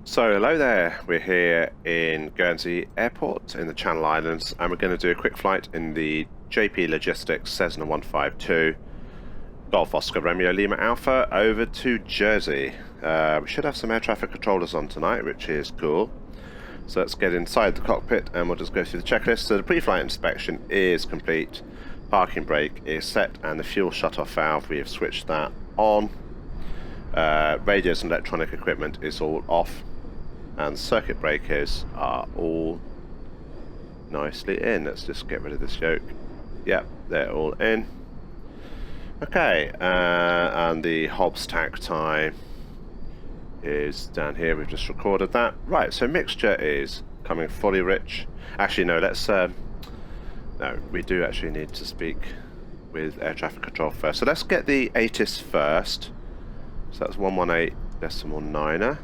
So hello there, we're here in Guernsey Airport in the Channel Islands, and we're going to do a quick flight in the JPLogistics Cessna 152 Golf Oscar Romeo Lima Alpha over to Jersey. We should have some air traffic controllers on tonight, which is cool. So let's get inside the cockpit and we'll just go through the checklist. So the pre-flight inspection is complete, parking brake is set, and the fuel shut-off valve, we have switched that on. Radios and electronic equipment is all off, and circuit breakers are all nicely in. Let's just get rid of this yoke. Yep, they're all in. Okay, and the Hobbs tach time is down here. We've just recorded that. Right, so mixture is coming fully rich. Actually, no, let's no, we do actually need to speak with air traffic control first. So let's get the ATIS first. So that's 118.9er.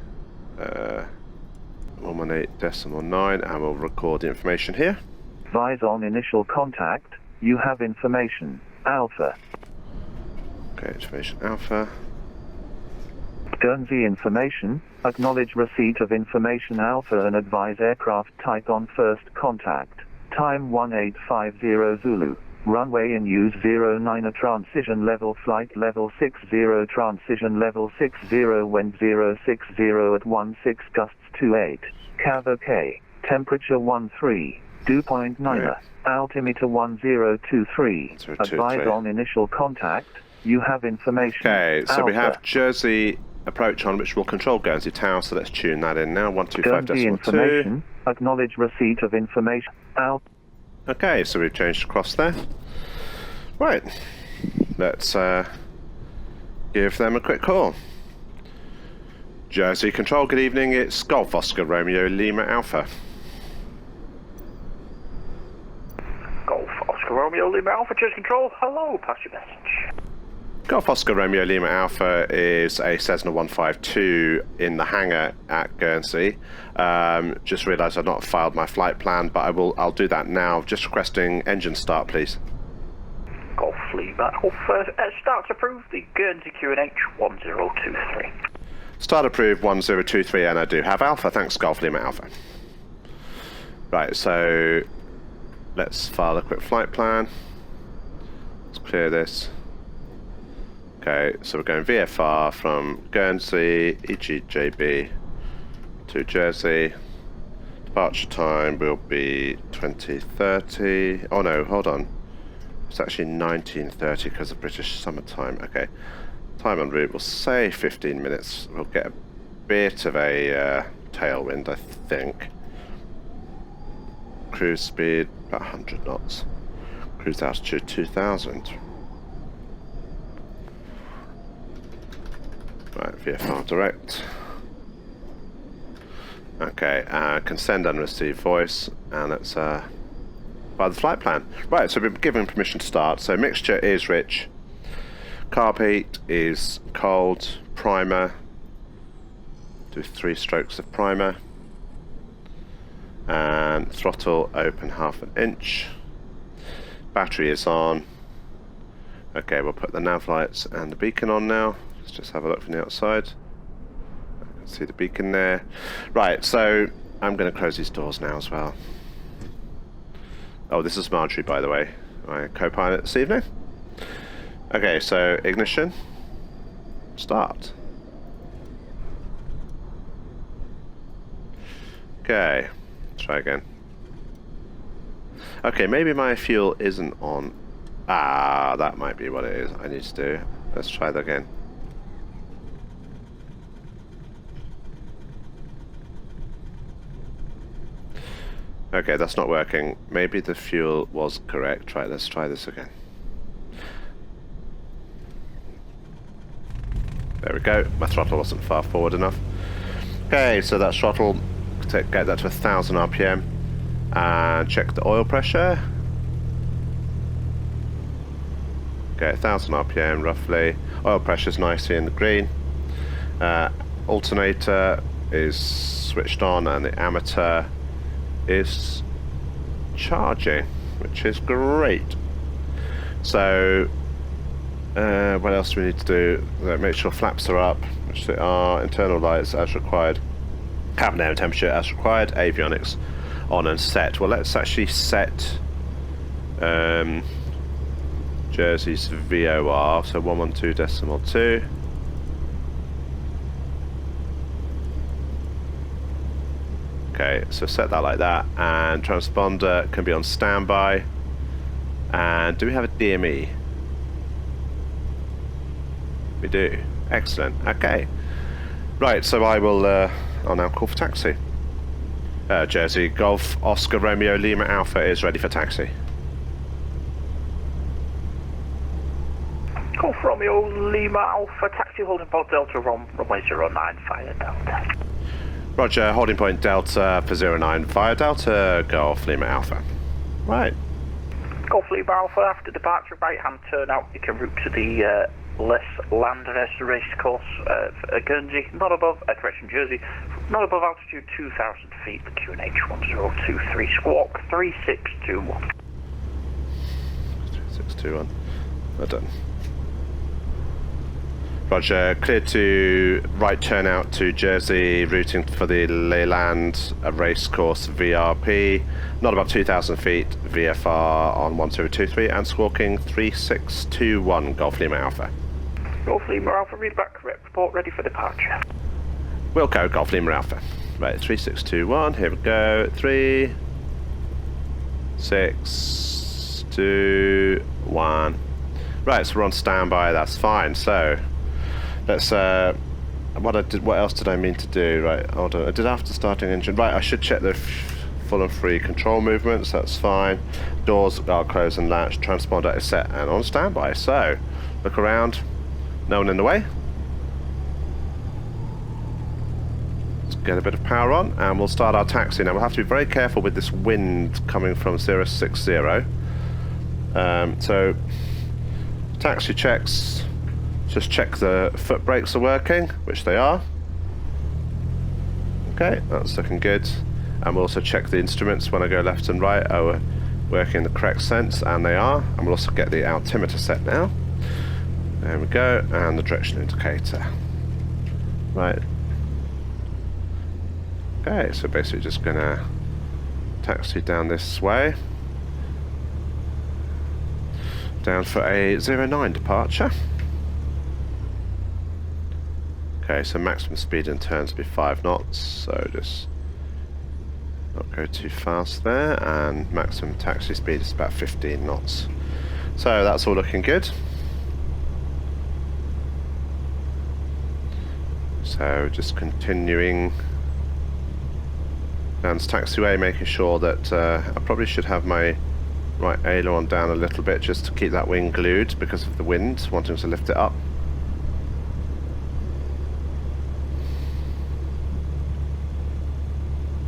118.9, and we'll record the information here. Advise on initial contact. You have information Alpha. Okay, information Alpha. Guernsey information. Acknowledge receipt of information Alpha and advise aircraft type on first contact. Time 1850 Zulu. Runway in use 09, transition level, flight level 60, transition level 60, wind 060 at 16, gusts 28, cav OK, temperature 13, dew point 9, altimeter 1023, advise on initial contact, you have information. Okay, so Alpha. we have Jersey approach on, which will control Guernsey Tower, so let's tune that in now, 125.2. information, acknowledge receipt of information, Alpha. Okay, so we've changed across there. Right, let's give them a quick call. Jersey Control, good evening. It's Golf Oscar Romeo Lima Alpha. Golf Oscar Romeo Lima Alpha, Jersey Control. Hello, pass your message. Golf Oscar Romeo Lima Alpha is a Cessna 152 in the hangar at Guernsey. Just realised I've not filed my flight plan, but I'll do that now. Just requesting engine start, please. Golf Lima Alpha, start approved, the Guernsey QNH 1023. Start approved 1023, and I do have Alpha. Thanks, Golf Lima Alpha. Right, so let's file a quick flight plan. Let's clear this. Okay, so we're going VFR from Guernsey, EGJB to Jersey. Departure time will be 2030. Oh no, hold on. It's actually 1930 because of British summertime. Okay, time en route, we'll say 15 minutes. We'll get a bit of a tailwind, I think. Cruise speed about 100 knots. Cruise altitude 2000. Right, VFR direct. Okay, can send and receive voice, and let's by the flight plan. Right, so we're given permission to start. So mixture is rich, carb heat is cold, primer, do 3 strokes of primer, and throttle open 1/2 inch. Battery is on. Okay, we'll put the nav lights and the beacon on now. Let's just have a look from the outside. I can see the beacon there. Right, so I'm going to close these doors now as well. Oh, this is Marjorie, by the way, my co-pilot this evening. Okay, so ignition, start. Okay, try again. Okay, maybe my fuel isn't on. Ah, that might be what it is I need to do. Let's try that again. Okay, that's not working. Maybe the fuel was correct. Let's try this again. There we go. My throttle wasn't far forward enough. Okay, so that's throttle. Get that to 1000 RPM. And check the oil pressure. Okay, 1000 RPM roughly. Oil pressure's nicely in the green. Alternator is switched on, and the ammeter is charging, which is great. So what else do we need to do? Make sure flaps are up, which they are, internal lights as required. cabin air and temperature as required, avionics on and set. Well, let's actually set Jersey's VOR, so 112.2. Okay, so set that like that, and transponder can be on standby. And do we have a DME? We do. Excellent. Okay. Right, so I'll now call for taxi. Jersey Golf Oscar Romeo Lima Alpha is ready for taxi. Golf Romeo Lima Alpha, taxi holding point Delta runway 09 via Delta. Roger, holding point Delta for 09 via Delta, Golf Lima Alpha. Right. Golf Lima Alpha, after departure, right hand turn out, you can route to the less landrest race course for Guernsey, not above, correction, Jersey, not above altitude 2,000 feet, the QNH 1023, squawk 3621. 3621. Well done. Roger, clear to right turn out to Jersey, routing for the Leyland race course VRP, not above 2,000 feet, VFR on 1023, and squawking 3621, Golf Lima Alpha. Golf Lima Alpha, read back correct report, ready for departure. Wilco, Golf Lima Alpha. Right, 3621, here we go. 3, 6, 2, 1. Right, so we're on standby, that's fine. So let's what else did I mean to do? Right, hold on. I did after starting engine. Right, I should check the full and free control movements, that's fine. Doors are closed and latched, transponder is set and on standby. So look around, no one in the way. Let's get a bit of power on and we'll start our taxi. Now we'll have to be very careful with this wind coming from 060. So taxi checks, just check the foot brakes are working, which they are. Okay, that's looking good. And we'll also check the instruments when I go left and right are working in the correct sense, and they are. And we'll also get the altimeter set now. There we go, and the direction indicator. Right. Okay, so basically just gonna taxi down this way. Down for a 09 departure. Okay, so maximum speed in turns will be 5 knots, so just not go too fast there, and maximum taxi speed is about 15 knots. So that's all looking good. So just continuing down this taxiway, making sure that I probably should have my right aileron down a little bit just to keep that wing glued because of the wind, wanting to lift it up.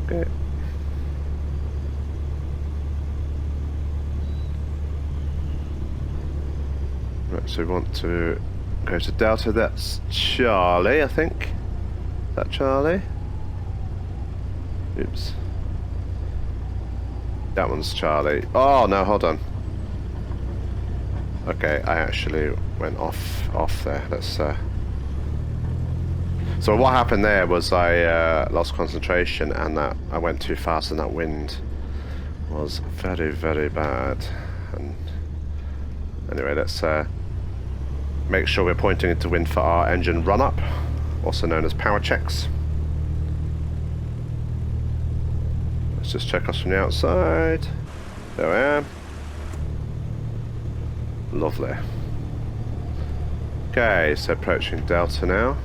Okay. Right, so we want to go to Delta. That's Charlie, I think. Is that Charlie? Oops. That one's Charlie. Oh no, hold on. Okay, I actually went off there. Let's so what happened there was I lost concentration, and that I went too fast, and that wind was very, very bad. And anyway, let's make sure we're pointing into wind for our engine run up, also known as power checks. Let's just check us from the outside. There I am. Lovely. Okay, so approaching Delta now.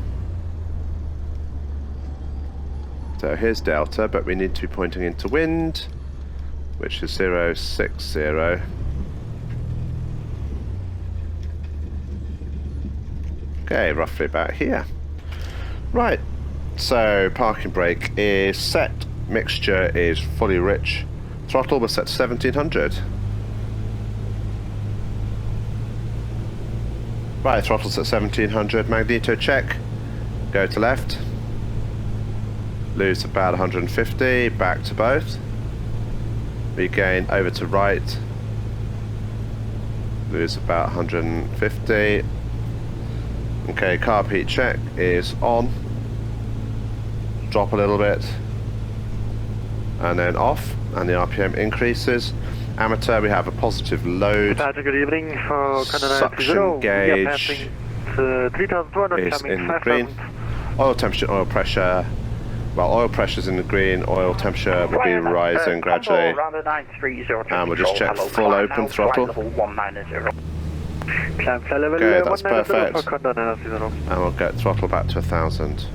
So here's Delta, but we need to be pointing into wind, which is 060. Okay, roughly about here. Right, so parking brake is set, mixture is fully rich, throttle was set to 1700. Right, throttle's at 1700, magneto check, go to left, lose about 150, back to both, regain over to right, lose about 150. Okay, carb heat check is on, drop a little bit, and then off, and the RPM increases. Amateur, we have a positive load. Good evening. Suction gauge is in the green. Oil temperature, oil pressure. Well, oil pressure's in the green. Oil temperature will be rising gradually. And we'll just check full open throttle. Okay, that's perfect. And we'll get throttle back to 1,000.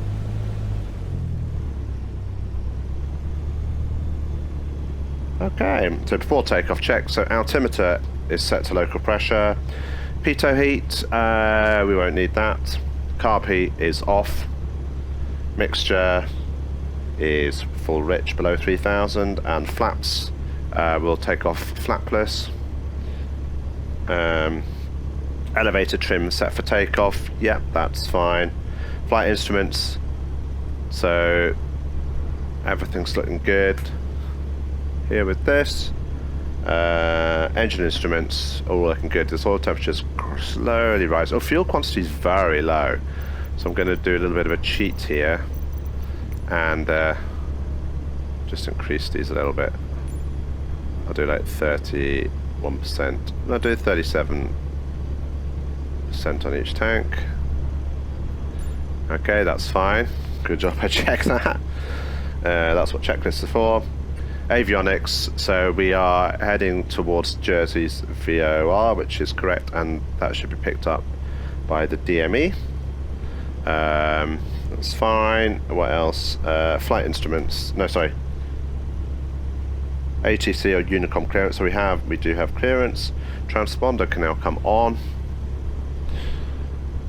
Okay, so before takeoff check, so altimeter is set to local pressure. Pitot heat, we won't need that. Carb heat is off. Mixture is full rich below 3,000, and flaps will take off flapless. Elevator trim set for takeoff, yep, that's fine. Flight instruments, so everything's looking good here with this. Engine instruments all looking good. This oil temperature's slowly rising. Oh, fuel quantity is very low, so I'm going to do a little bit of a cheat here and just increase these a little bit. I'll do like 31%. I'll do 37% on each tank. Okay, that's fine. Good job I checked that. That's what checklists are for. Avionics, so we are heading towards Jersey's VOR, which is correct, and that should be picked up by the DME. That's fine. What else? Flight instruments. No, sorry. ATC or Unicom clearance. So we do have clearance. Transponder can now come on.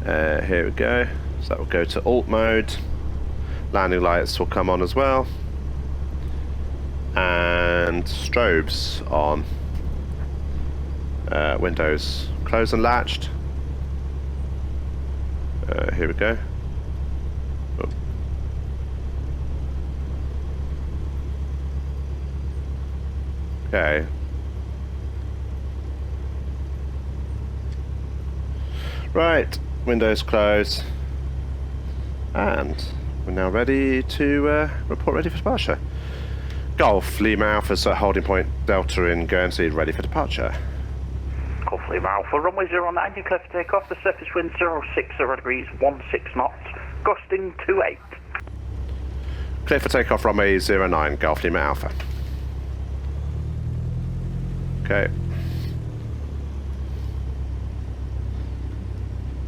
Here we go. So that will go to alt mode. Landing lights will come on as well. And strobes on. Windows closed and latched. Here we go. Oh. Okay. Right, windows closed. And we're now ready to report ready for departure. Golf Lima Alpha, so holding point Delta in Guernsey, ready for departure. Golf Lima Alpha, runway 09, you clear for takeoff, the surface wind 060 degrees, 16 knots, gusting 28. Clear for takeoff, runway 09, Golf Lima Alpha. Okay.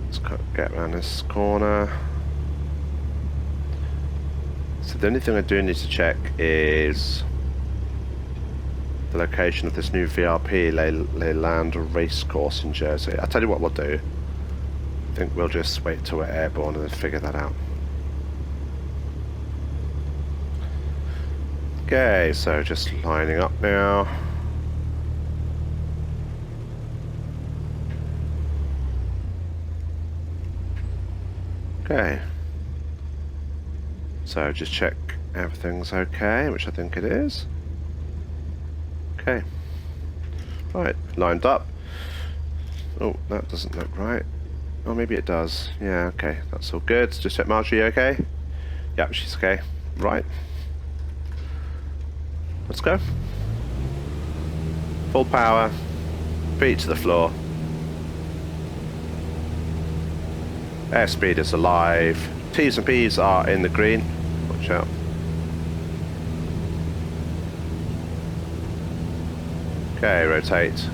Let's get around this corner. So the only thing I do need to check is the location of this new VRP Leyland race course in Jersey. I'll tell you what we'll do. I think we'll just wait till we're airborne and then figure that out. Okay, so just lining up now. Okay. So just check everything's okay, which I think it is. Okay. Right, lined up. Oh, that doesn't look right. Oh, maybe it does. Yeah, okay, that's all good. Just check Marjorie okay? Yep, she's okay. Right. Let's go. Full power. Feet to the floor. Airspeed is alive. T's and P's are in the green. Watch out. Okay, rotate.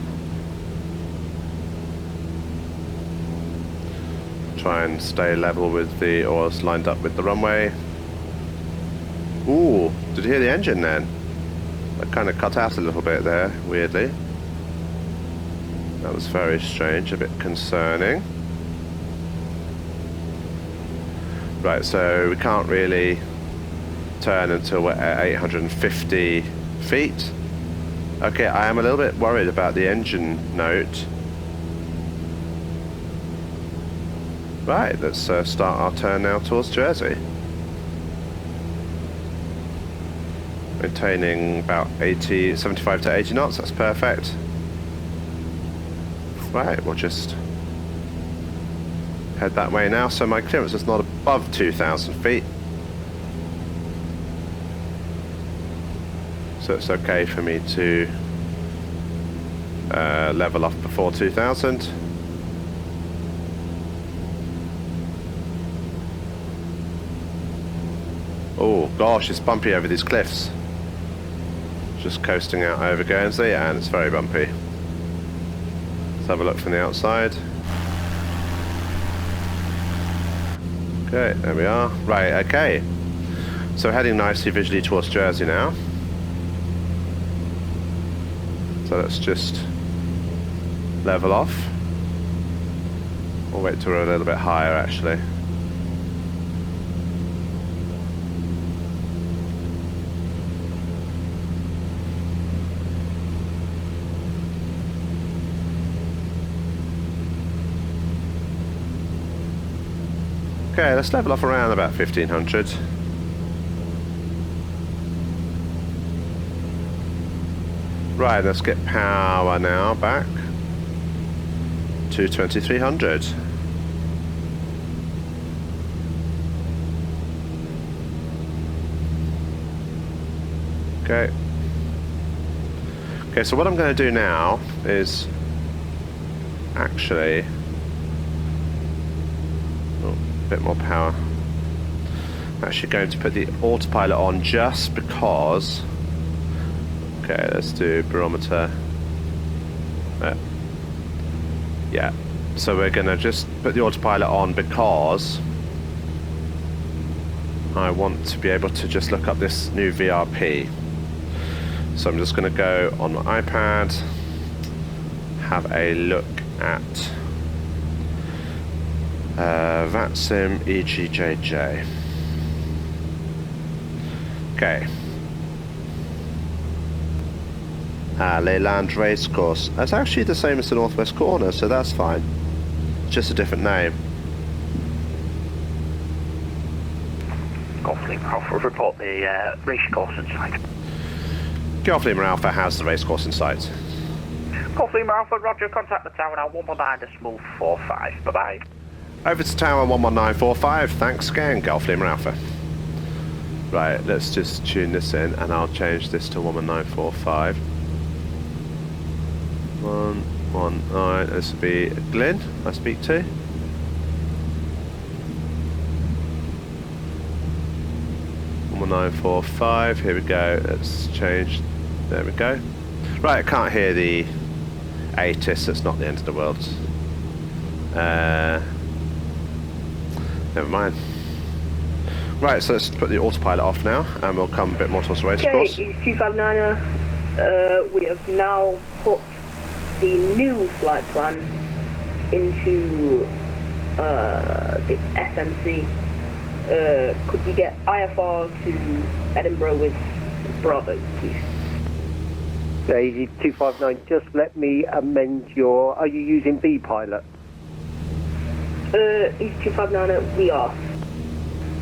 Try and stay level with the oars lined up with the runway. Ooh, did you hear the engine then? That kind of cut out a little bit there, weirdly. That was very strange, a bit concerning. Right, so we can't really turn until we're at 850 feet. Okay, I am a little bit worried about the engine note. Right, let's start our turn now towards Jersey. Maintaining about 75 to 80 knots, that's perfect. Right, we'll just head that way now. So my clearance is not above 2,000 feet. so it's okay for me to level off before 2000. Oh gosh, it's bumpy over these cliffs. Just coasting out over Guernsey and it's very bumpy. Let's have a look from the outside. Okay, there we are. Right, okay. So heading nicely visually towards Jersey now. So let's just level off. We'll wait till we're a little bit higher actually. Okay, let's level off around about 1500. Right, let's get power now back to 2300. Okay. Okay, so what I'm going to do now is actually bit more power. I'm actually going to put the autopilot on just because. Okay, let's do barometer. Yeah, so we're gonna just put the autopilot on because I want to be able to just look up this new VRP. So I'm just gonna go on my iPad, have a look at VATSIM EGJJ. Okay. Leyland Racecourse. That's actually the same as the Northwest Corner, so that's fine. Just a different name. Golf Lima Alpha, report the racecourse in sight. Golf Lima Alpha has the racecourse in sight. Golf Lima Alpha, roger, contact the tower now, 119.45. Bye-bye. Over to tower 11945. Thanks again, Golf Lima Alpha. Right, let's just tune this in and I'll change this to 11945. 119, this will be Glenn I speak to. $11945, here we go, let's change, there we go. Right, I can't hear the ATIS, that's not the end of the world. Never mind. Right, so let's put the autopilot off now and we'll come a bit more towards the race course. Okay, it's 259er. We have now put the new flight plan into the SMC. Could we get IFR to Edinburgh with Bravo, please? Daisy 259, just let me amend your... Are you using B-Pilot? Easy 259er, we are.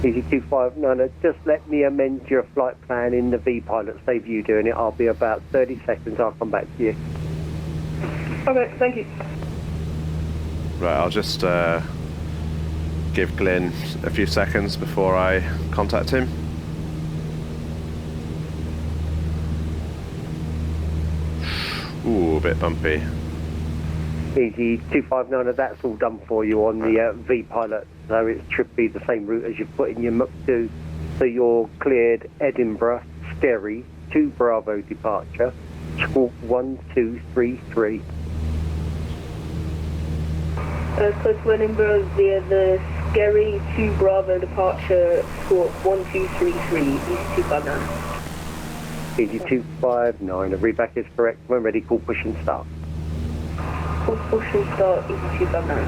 Easy 259er, just let me amend your flight plan in the V-Pilot. Save you doing it. I'll be about 30 seconds. I'll come back to you. Okay, thank you. Right, I'll just give Glenn a few seconds before I contact him. Ooh, a bit bumpy. Easy 259er, that's all done for you on the V-Pilot. So it should be the same route as you've put in your MUC2. So you're cleared Edinburgh, Skerry, 2 Bravo departure, squawk 1233. Close to Edinburgh via the Skerry 2 Bravo departure, squawk 1233, Easy 259. Easy 259, the readback is correct. When ready, call push and start. Call push and start, Easy 259.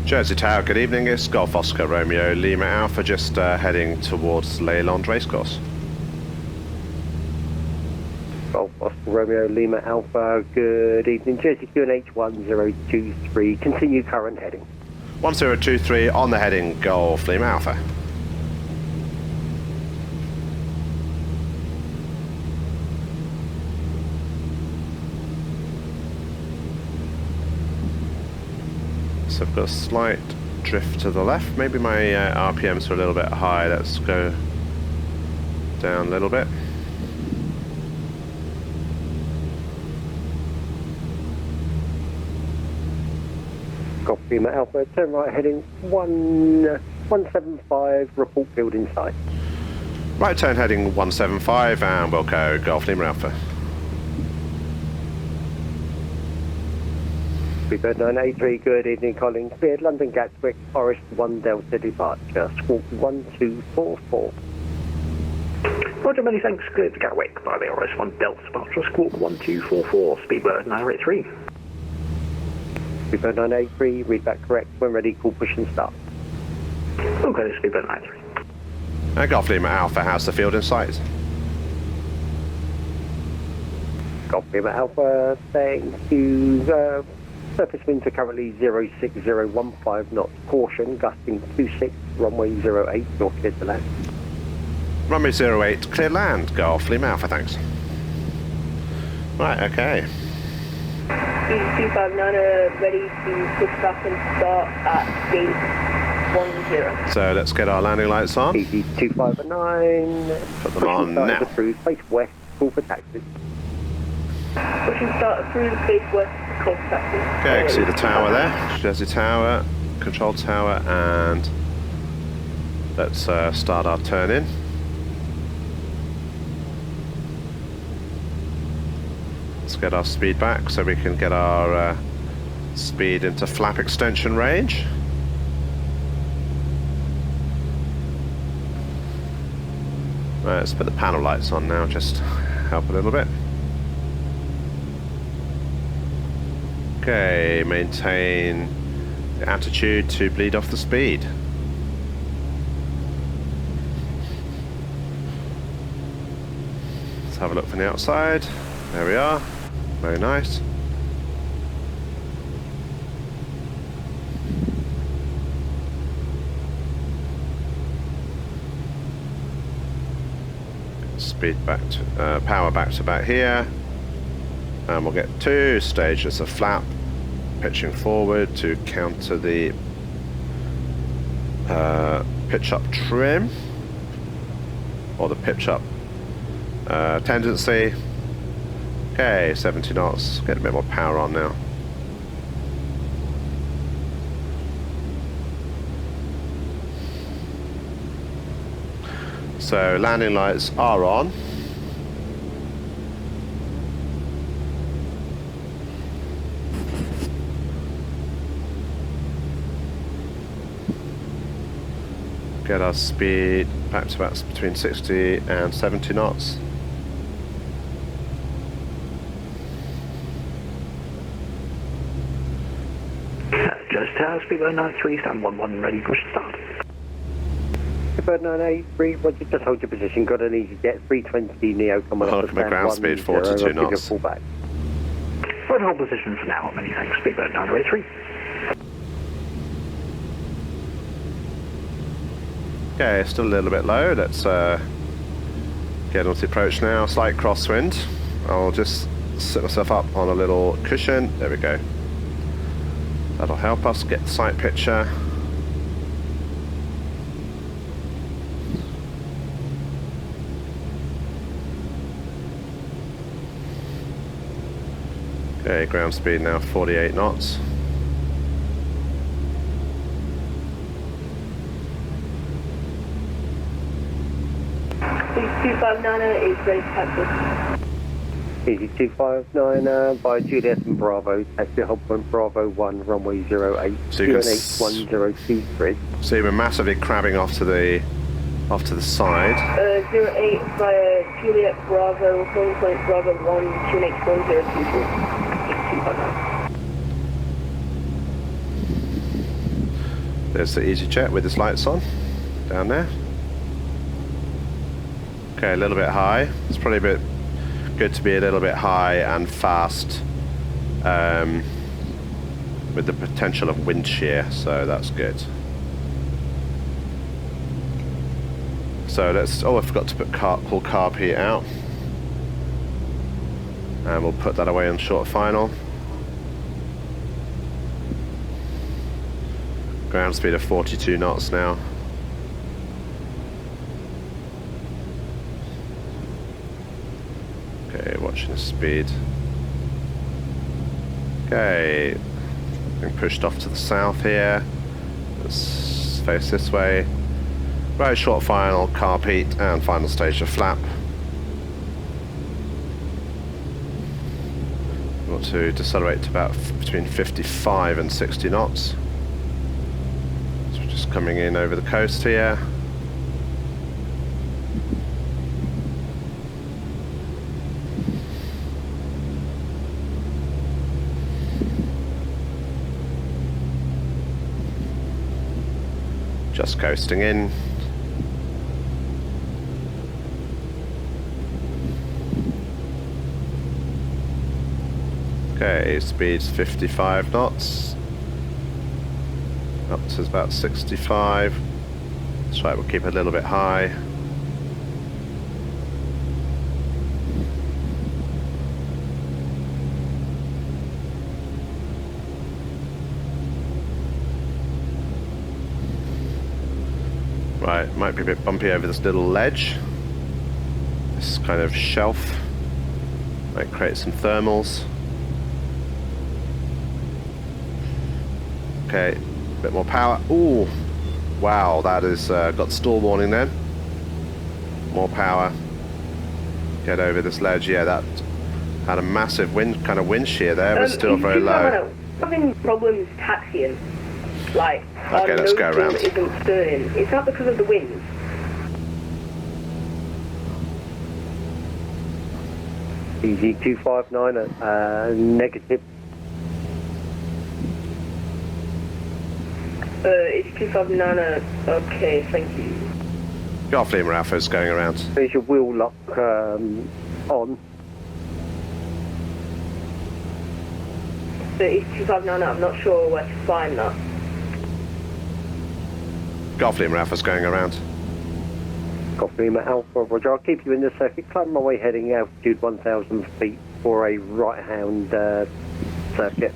Jersey Tower, good evening. It's Golf Oscar Romeo Lima Alpha, just heading towards Leyland Racecourse. Golf Oscar Romeo Lima Alpha, good evening. Jersey QNH 1023, continue current heading. 1023 on the heading, Golf Lima Alpha. So I've got a slight drift to the left. Maybe my RPMs are a little bit high. Let's go down a little bit. Lima Alpha, turn right heading 175, report field in sight. Right turn heading 175 and we'll go Golf Lima Alpha. Speedbird 983, good evening, Colin. Cleared London Gatwick, Forest 1 Delta departure, squawk 1244. Roger, many thanks. Cleared to Gatwick by the RS1 Delta departure, squawk 1244, Speedbird 983. Speedbird 983, read back correct. When ready, call push and start. Okay, Speedbird 983. And Golf Lima Alpha has the field in sight. Golf Lima Alpha, thank you. Surface winds are currently 06015 knots. Caution, gusting 26, runway 08, you're cleared to land. Runway 08, clear land. Golf Lima Alpha, thanks. Right, okay. 259 ready to push back and start at gate 10. So let's get our landing lights on. Easy 259. Put them on now. Approved, face west, call for taxis. Push and start through the space west, contact. Okay, you can see the tower there. Jersey Tower, control tower, and let's start our turn in. Let's get our speed back so we can get our speed into flap extension range. Right, let's put the panel lights on now, just help a little bit. Okay, maintain the attitude to bleed off the speed. Let's have a look from the outside. There we are. Very nice. Speed back to power back to about here, and we'll get 2 stages of flap pitching forward to counter the pitch up trim or the pitch up tendency. Okay, 70 knots. Get a bit more power on now. So landing lights are on. Get our speed back to about between 60 and 70 knots. Speedbird 93, stand 11, ready, push start. Speedbird 983, Roger, just hold your position. Got an EasyJet 320 Neo coming up. My ground speed 42 knots. Hold position for now, many thanks. Speedbird 983. Okay, still a little bit low. Let's get onto the approach now. Slight crosswind. I'll just sit myself up on a little cushion. There we go. That'll help us get the sight picture. Okay, ground speed now 48 knots. Please 259 is ready to taxi. Easy 259 by Juliet and Bravo, taxi hold point Bravo 1, runway 08, so you can 1023. See we're massively crabbing off to the side. 08 via Juliet Bravo, home point Bravo 1, QNH 1024. There's the EasyJet with its lights on, down there. Okay, a little bit high. It's probably a bit good to be a little bit high and fast with the potential of wind shear, so that's good. So let's, I forgot to pull carb heat out, and we'll put that away on short final. Ground speed of 42 knots now. Okay, watching the speed. Okay, Being pushed off to the south here. Let's face this way. Very short final, carpet, and final stage of flap. We want to decelerate to about between 55 and 60 knots. So we're just coming in over the coast here. Just coasting in. Okay, speed's 55 knots. Up to about 65. That's right, we'll keep it a little bit high. Right, might be a bit bumpy over this little ledge. This kind of shelf might create some thermals. Okay, a bit more power. Ooh, wow, that is got stall warning then. More power. Get over this ledge. Yeah, that had a massive wind shear there, but still very low. Having problems taxiing. Like, okay, let's go around. Isn't stirring. Is that because of the wind? Easy 259 at negative. It's 259. Okay, thank you. Golf Lima Alpha's going around. There's your wheel lock on. So it's 259. I'm not sure where to find that. Golf Lima Alpha's going around. Golf Lima Alpha, Roger. I'll keep you in the circuit. Climb my way heading altitude 1,000 feet for a right-hand circuit.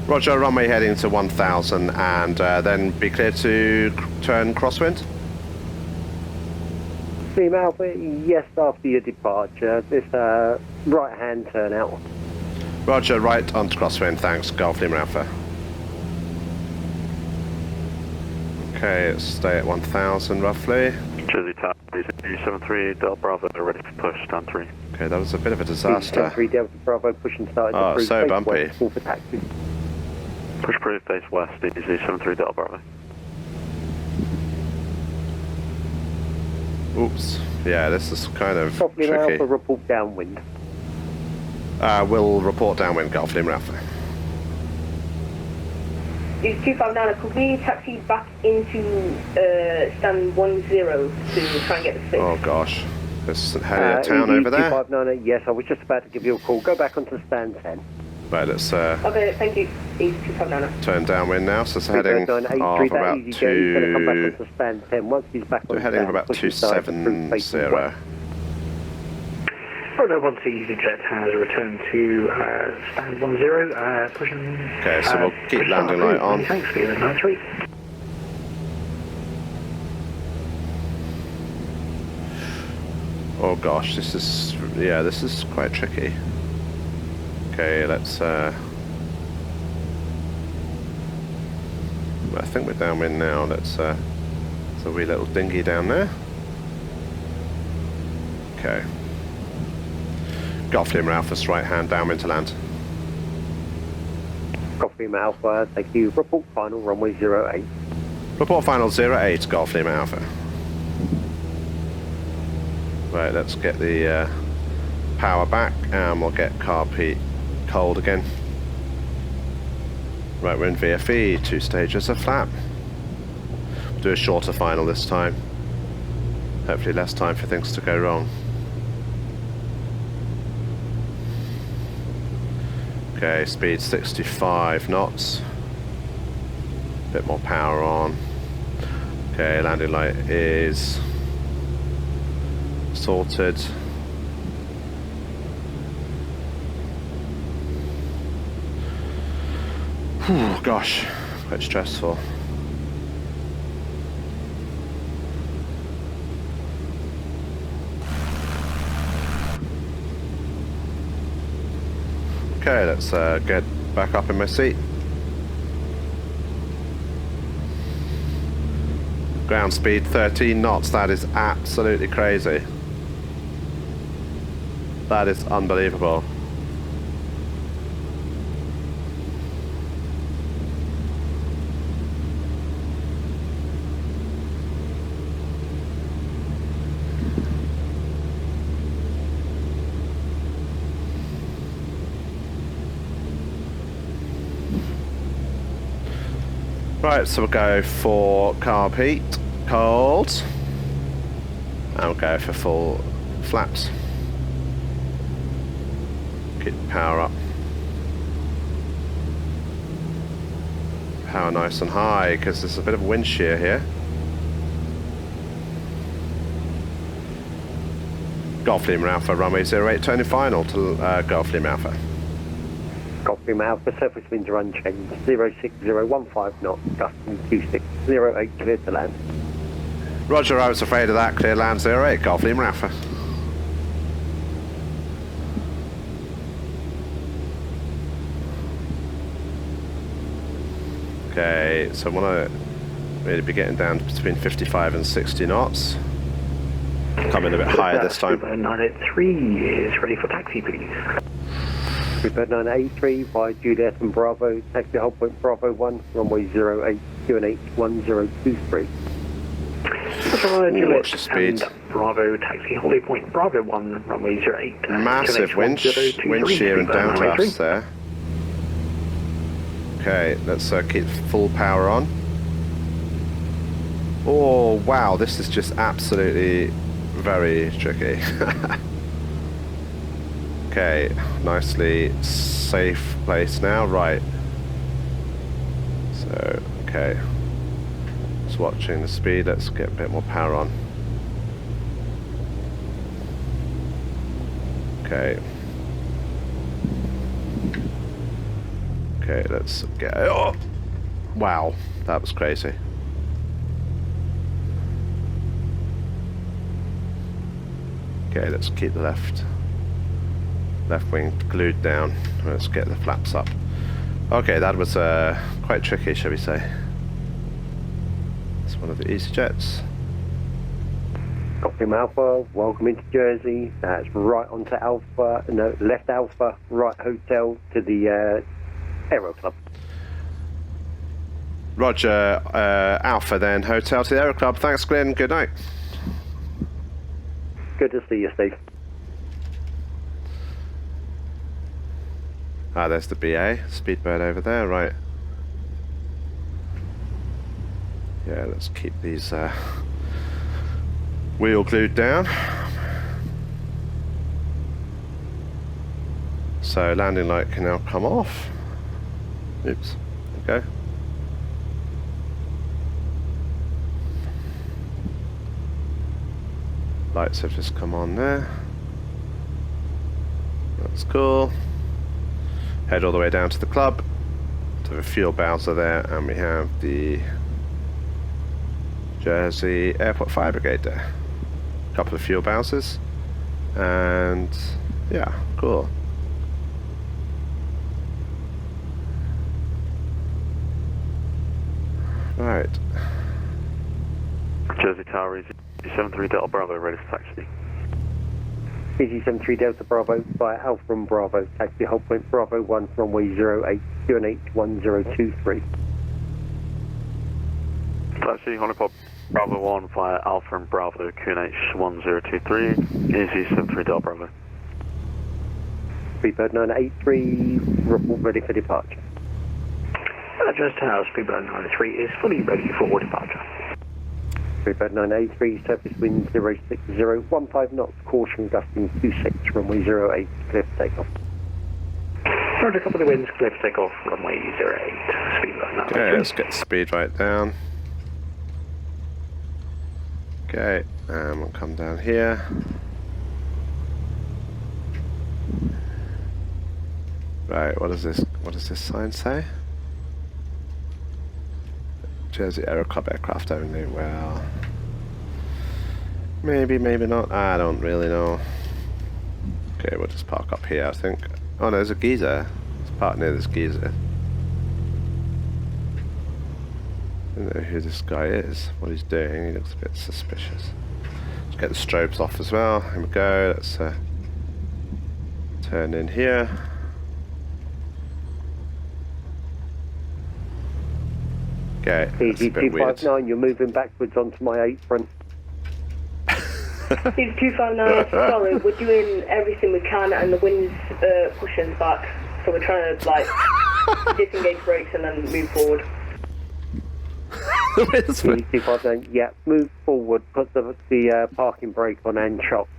Roger, runway heading to 1,000 and then be clear to turn crosswind. Lima Alpha, yes, after your departure. This right-hand turn out. Roger, right onto crosswind. Thanks, Golf Lima Alpha. Okay, let's stay at 1,000 roughly. Jersey Tower, 73 Delta Bravo, ready to push, down 3. Okay, that was a bit of a disaster. 3 Delta Bravo, pushing started. Oh, so bumpy. Full for taxi. Push proof, face west, DZ 73 Delta Bravo. Oops. Yeah, this is kind of Golf Lima tricky. Alpha, report downwind. We'll report downwind, Golf Lima Alpha. It's 259. Could we taxi back into stand 10 to try and get the fix? Oh gosh. There's a town over there. 259, yes, I was just about to give you a call. Go back onto stand 10. Right, let's Okay, thank you. It's 259. turn downwind now, so it's heading off about He's going to come back onto stand 10. Once he's back on we're heading stand, about pushing started to proof facing 270. west. Bravo 1 EasyJet has returned to stand 10, pushing... Okay, so we'll keep landing light on. Thanks, Stephen. Nice week. Oh gosh, this is quite tricky. Okay, let's I think we're downwind now. Let's there's a wee little dinghy down there. Okay. Golf Lima Alpha's right hand downwind to land. Golf Lima Alpha, thank you. Report final, runway 08. Report final 08, Golf Lima Alpha. Right, let's get the power back and we'll get carpet cold again. Right, we're in VFE, 2 stages of flap. We'll do a shorter final this time. Hopefully less time for things to go wrong. Okay, speed 65 knots. Bit more power on. Okay, landing light is sorted. Whew, gosh, quite stressful. Okay, let's get back up in my seat. Ground speed 13 knots. That is absolutely crazy. That is unbelievable. Right, so we'll go for carb heat, cold, and we'll go for full flaps. Keep the power up. Power nice and high, because there's a bit of a wind shear here. Golf Lima Alpha, runway 08, turning final to Golf Lima Alpha. Golf Lima Alpha, surface winds are unchanged, 06015 knots, gusting 2608, clear to land. Roger, I was afraid of that. Clear land 08, Golf Lima Alpha. Okay, so I want to really be getting down to between 55 and 60 knots. Coming a bit higher this time. 983 is ready for taxi, please. Super 983 by Juliet and Bravo, taxi hold point Bravo 1, runway 08, QNH 1023. Watch the speed. Bravo, taxi holding point Bravo 1, runway 08. Massive wind shear and downdrafts there. Okay, let's keep full power on. Oh wow, this is just absolutely very tricky. Okay, nicely safe place now, right. So, okay. Just watching the speed, let's get a bit more power on. Okay. Okay, let's get, oh! Wow, that was crazy. Okay, let's keep the left wing glued down. Let's get the flaps up. Okay, that was quite tricky, shall we say. It's one of the easy jets. Golf Lima Alpha, welcome into Jersey. That's right onto Alpha, no, left Alpha, right hotel to the Aero Club. Roger, Alpha then, hotel to the Aero Club. Thanks, Glenn. Good night. Good to see you, Steve. Ah, there's the BA, Speedbird over there, right. Yeah, let's keep these wheel glued down. So landing light can now come off. Oops, there we go. Lights have just come on there. That's cool. Head all the way down to the club. To the fuel bowser there, and we have the Jersey Airport Fire Brigade there. A couple of fuel bowsers. And yeah, cool. Right. Jersey Tower, easy 73 Delta Bravo, ready for taxi. Easy 73 Delta Bravo via Alpha and Bravo, taxi hold point Bravo 1, runway 08, QNH 1023. Taxi, Honeypot Bravo 1 via Alpha and Bravo, QNH 1023, easy 73 Delta Bravo. Speedbird 983, report ready for departure. Just Tower, Speedbird 983 is fully ready for departure. Speedbird 983, surface wind 06015 knots, caution gusting 26, runway 08, clear for takeoff. Roger, couple of winds, clear for takeoff, runway 08, Speedbird 983. Okay, let's get the speed right down. Okay, and we'll come down here. Right, what does this sign say? Jersey Aero Club aircraft only. Well, maybe, maybe not. I don't really know. Okay, we'll just park up here, I think. Oh no, there's a geyser. Let's park near this geyser. don't know who this guy is, what he's doing. He looks a bit suspicious. Let's get the strobes off as well. Here we go. Let's turn in here. Okay, that's a bit weird. EG259, you're moving backwards onto my apron. It's 259, sorry, we're doing everything we can and the wind's pushing us back. So we're trying to, like, disengage brakes and then move forward. EG259, yeah, move forward, put the parking brake on and chocks.